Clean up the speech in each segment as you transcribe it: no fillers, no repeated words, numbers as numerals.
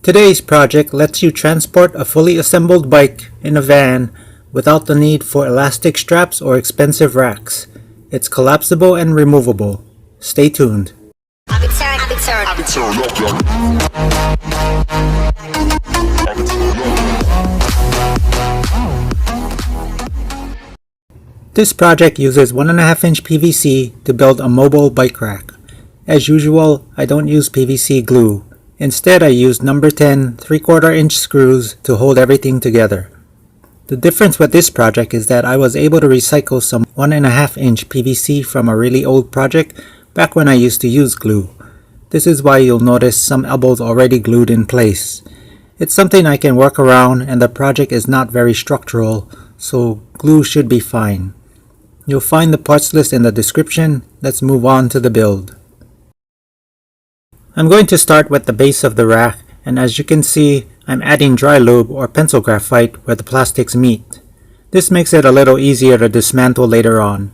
Today's project lets you transport a fully assembled bike in a van without the need for elastic straps or expensive racks. It's collapsible and removable. Stay tuned. This project uses 1.5-inch PVC to build a mobile bike rack. As usual, I don't use PVC glue. Instead, I used number 10 3/4-inch screws to hold everything together. The difference with this project is that I was able to recycle some 1.5-inch PVC from a really old project back when I used to use glue. This is why you'll notice some elbows already glued in place. It's something I can work around, and the project is not very structural, so glue should be fine. You'll find the parts list in the description. Let's move on to the build. I'm going to start with the base of the rack, and as you can see, I'm adding dry lube or pencil graphite where the plastics meet. This makes it a little easier to dismantle later on.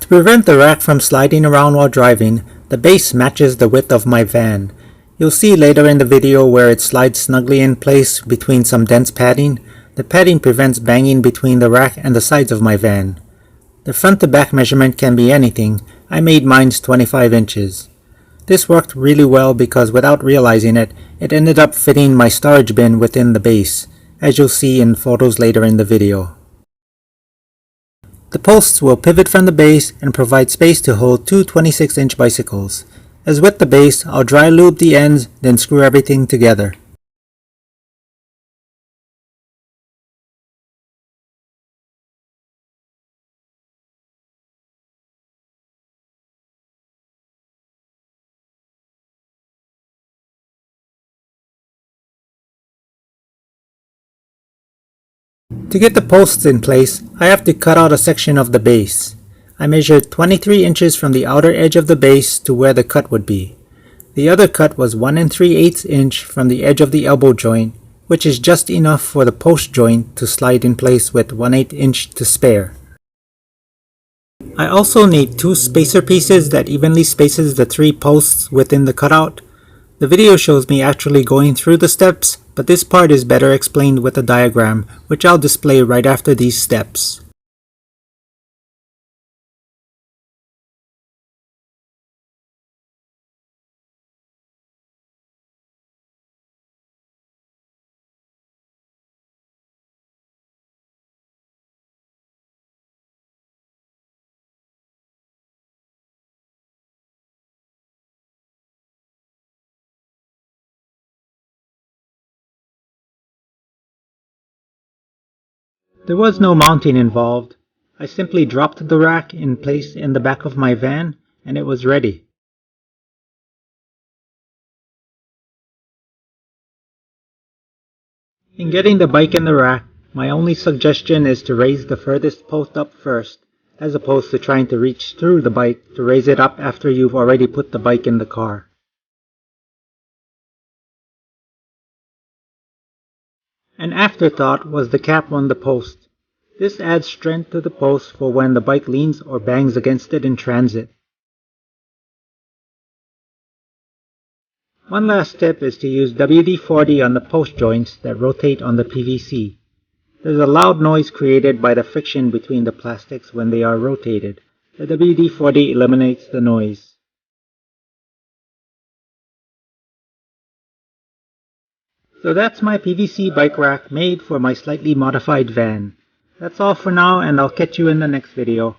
To prevent the rack from sliding around while driving, the base matches the width of my van. You'll see later in the video where it slides snugly in place between some dense padding. The padding prevents banging between the rack and the sides of my van. The front to back measurement can be anything. I made mine's 25 inches. This worked really well because without realizing it, it ended up fitting my storage bin within the base, as you'll see in photos later in the video. The posts will pivot from the base and provide space to hold two 26-inch bicycles. As with the base, I'll dry lube the ends, then screw everything together. To get the posts in place, I have to cut out a section of the base. I measured 23 inches from the outer edge of the base to where the cut would be. The other cut was 1 3/8 inch from the edge of the elbow joint, which is just enough for the post joint to slide in place with 1/8 inch to spare. I also need two spacer pieces that evenly spaces the three posts within the cutout. The video shows me actually going through the steps, but this part is better explained with a diagram, which I'll display right after these steps. There was no mounting involved. I simply dropped the rack in place in the back of my van, and it was ready. In getting the bike in the rack, my only suggestion is to raise the furthest post up first, as opposed to trying to reach through the bike to raise it up after you've already put the bike in the car. An afterthought was the cap on the post. This adds strength to the post for when the bike leans or bangs against it in transit. One last tip is to use WD-40 on the post joints that rotate on the PVC. There's a loud noise created by the friction between the plastics when they are rotated. The WD-40 eliminates the noise. So that's my PVC bike rack made for my slightly modified van. That's all for now, and I'll catch you in the next video.